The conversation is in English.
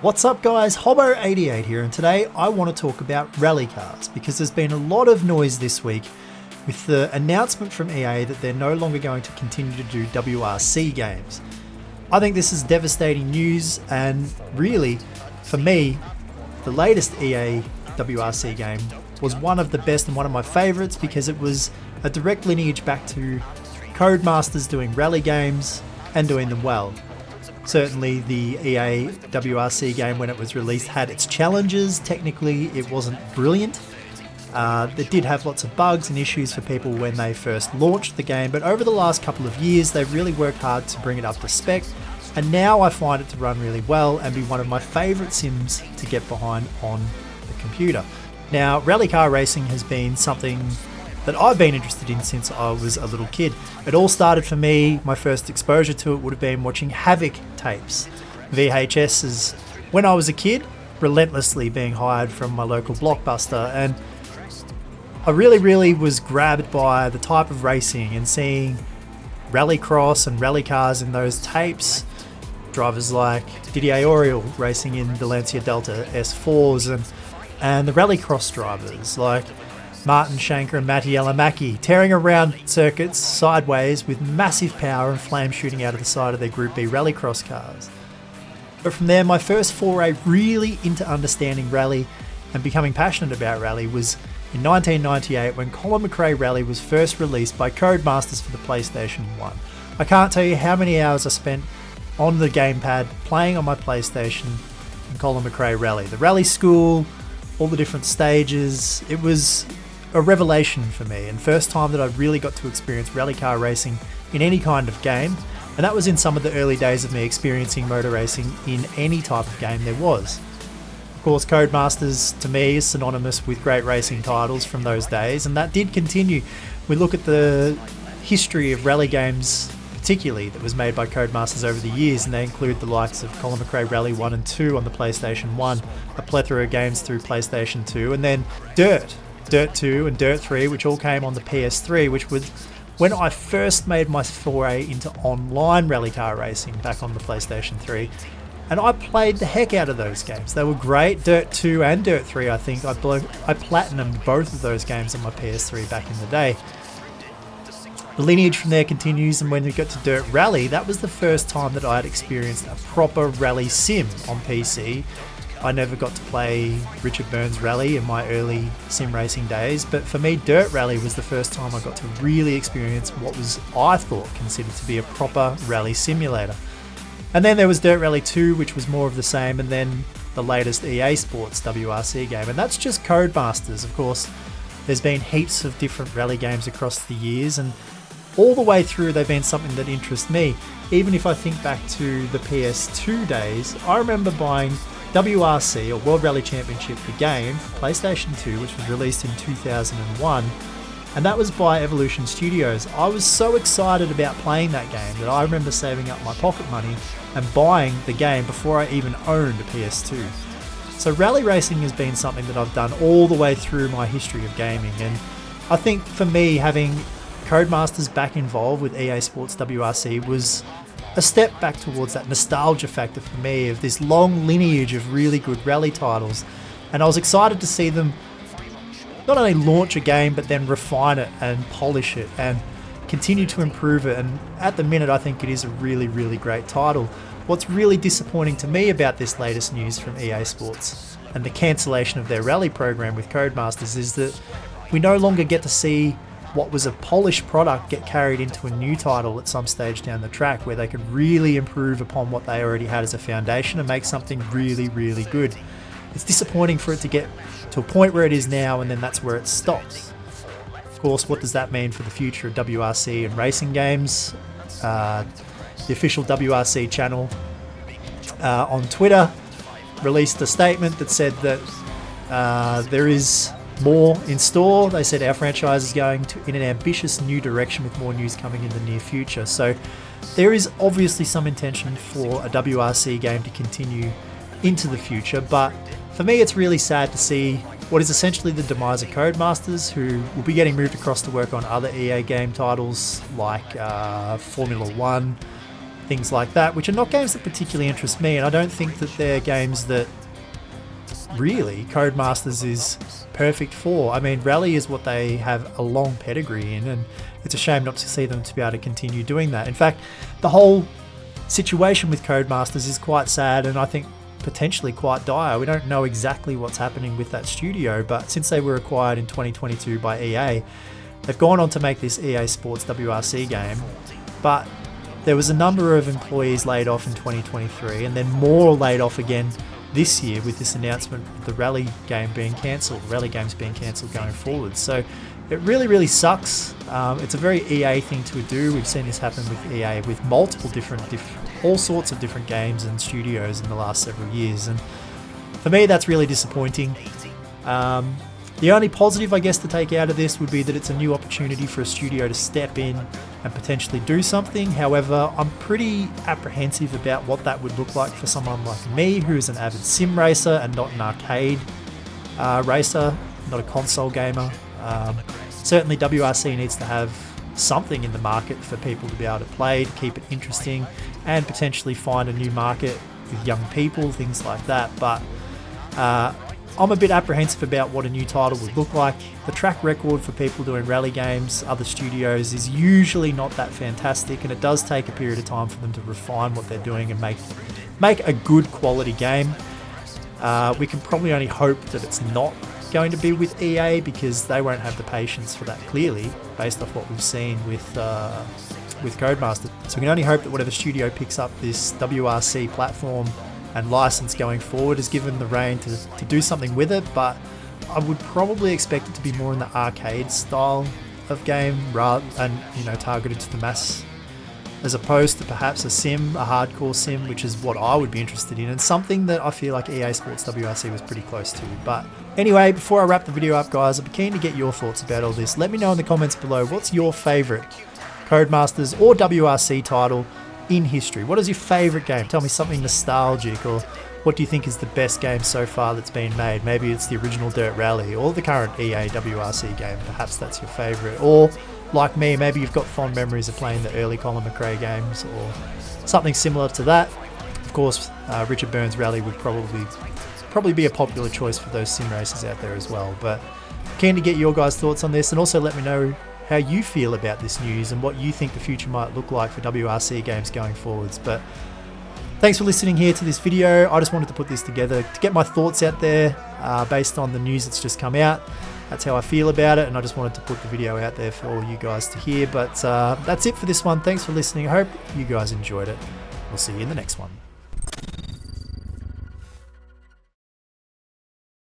What's up guys, Hobo88 here, and today I want to talk about rally cars because there's been a lot of noise this week with the announcement from EA that they're no longer going to continue to do WRC games. I think this is devastating news, and really, for me, the latest EA WRC game was one of the best and one of my favourites because it was a direct lineage back to Codemasters doing rally games and doing them well. Certainly the EA WRC game when it was released had its challenges. Technically it wasn't brilliant. It did have lots of bugs and issues for people when they first launched the game, but over the last couple of years they've really worked hard to bring it up to spec, and now I find it to run really well and be one of my favourite sims to get behind on the computer. Now, rally car racing has been something that I've been interested in since I was a little kid. It all started for me, my first exposure to it would have been watching Havoc tapes. VHSs, when I was a kid, relentlessly being hired from my local Blockbuster, and I really was grabbed by the type of racing and seeing rallycross and rally cars in those tapes. Drivers like Didier Auriol racing in the Lancia Delta S4s, and the rallycross drivers like Martin Shanker and Matti Alamäki tearing around circuits sideways with massive power and flames shooting out of the side of their Group B rallycross cars. But from there, my first foray really into understanding rally and becoming passionate about rally was in 1998 when Colin McRae Rally was first released by Codemasters for the PlayStation 1. I can't tell you how many hours I spent on the gamepad playing on my PlayStation in Colin McRae Rally. The rally school, all the different stages, it was a revelation for me, and first time that I really got to experience rally car racing in any kind of game, and that was in some of the early days of me experiencing motor racing in any type of game there was. Of course, Codemasters to me is synonymous with great racing titles from those days, and that did continue. We look at the history of rally games particularly that was made by Codemasters over the years, and they include the likes of Colin McRae Rally 1 and 2 on the PlayStation 1, a plethora of games through PlayStation 2, and then Dirt 2 and Dirt 3, which all came on the PS3, which was when I first made my foray into online rally car racing back on the PlayStation 3. And I played the heck out of those games. They were great. Dirt 2 and Dirt 3, I think. I platinumed both of those games on my PS3 back in the day. The lineage from there continues, and when we got to Dirt Rally, that was the first time that I had experienced a proper rally sim on PC. I never got to play Richard Burns Rally in my early sim racing days, but for me, Dirt Rally was the first time I got to really experience what was, I thought, considered to be a proper rally simulator. And then there was Dirt Rally 2, which was more of the same, and then the latest EA Sports WRC game, and that's just Codemasters. Of course, there's been heaps of different rally games across the years, and all the way through they've been something that interests me. Even if I think back to the PS2 days, I remember buying WRC, or World Rally Championship, the game, PlayStation 2, which was released in 2001, and that was by Evolution Studios. I was so excited about playing that game that I remember saving up my pocket money and buying the game before I even owned a PS2. So rally racing has been something that I've done all the way through my history of gaming, and I think for me, having Codemasters back involved with EA Sports WRC was a step back towards that nostalgia factor for me of this long lineage of really good rally titles, and I was excited to see them not only launch a game but then refine it and polish it and continue to improve it, and at the minute I think it is a really great title. What's really disappointing to me about this latest news from EA Sports and the cancellation of their rally program with Codemasters is that we no longer get to see what was a polished product get carried into a new title at some stage down the track where they could really improve upon what they already had as a foundation and make something really good. It's disappointing for it to get to a point where it is now and then that's where it stops. Of course, what does that mean for the future of WRC and racing games? The official WRC channel on Twitter released a statement that said that there is more in store. They said our franchise is going in an ambitious new direction with more news coming in the near future. So there is obviously some intention for a WRC game to continue into the future, but for me it's really sad to see what is essentially the demise of Codemasters, who will be getting moved across to work on other EA game titles like Formula 1, things like that, which are not games that particularly interest me, and I don't think that they're games that really Codemasters is perfect for. I mean, Rally is what they have a long pedigree in, and it's a shame not to see them to be able to continue doing that. In fact, the whole situation with Codemasters is quite sad, and I think potentially quite dire. We don't know exactly what's happening with that studio, but since they were acquired in 2022 by EA, they've gone on to make this EA Sports WRC game, but there was a number of employees laid off in 2023, and then more laid off again this year with this announcement of the Rally game being cancelled, Rally games being cancelled going forward. So it really sucks. It's a very EA thing to do. We've seen this happen with EA with multiple different all sorts of different games and studios in the last several years, and for me that's really disappointing. The only positive, I guess, to take out of this would be that it's a new opportunity for a studio to step in and potentially do something. However, I'm pretty apprehensive about what that would look like for someone like me, who is an avid sim racer and not an arcade racer, not a console gamer. Certainly WRC needs to have something in the market for people to be able to play, to keep it interesting, and potentially find a new market with young people, things like that. But I'm a bit apprehensive about what a new title would look like. The track record for people doing rally games, other studios, is usually not that fantastic, and it does take a period of time for them to refine what they're doing and make a good quality game. We can probably only hope that it's not going to be with EA, because they won't have the patience for that, clearly, based off what we've seen with Codemasters. So we can only hope that whatever studio picks up this WRC platform and license going forward is given the reign to do something with it, but I would probably expect it to be more in the arcade style of game, rather and targeted to the mass, as opposed to perhaps a hardcore sim, which is what I would be interested in, and something that I feel like EA Sports WRC was pretty close to. But anyway, before I wrap the video up, guys, I'd be keen to get your thoughts about all this. Let me know in the comments below, what's your favourite Codemasters or WRC title in history? What is your favourite game? Tell me something nostalgic, or what do you think is the best game so far that's been made? Maybe it's the original Dirt Rally or the current EA WRC game. Perhaps that's your favourite. Or like me, maybe you've got fond memories of playing the early Colin McRae games or something similar to that. Of course, Richard Burns Rally would probably be a popular choice for those sim racers out there as well. But keen to get your guys' thoughts on this, and also let me know how you feel about this news and what you think the future might look like for WRC games going forwards. But thanks for listening here to this video. I just wanted to put this together to get my thoughts out there based on the news that's just come out. That's how I feel about it, and I just wanted to put the video out there for all you guys to hear. But that's it for this one. Thanks for listening. I hope you guys enjoyed it. We'll see you in the next one.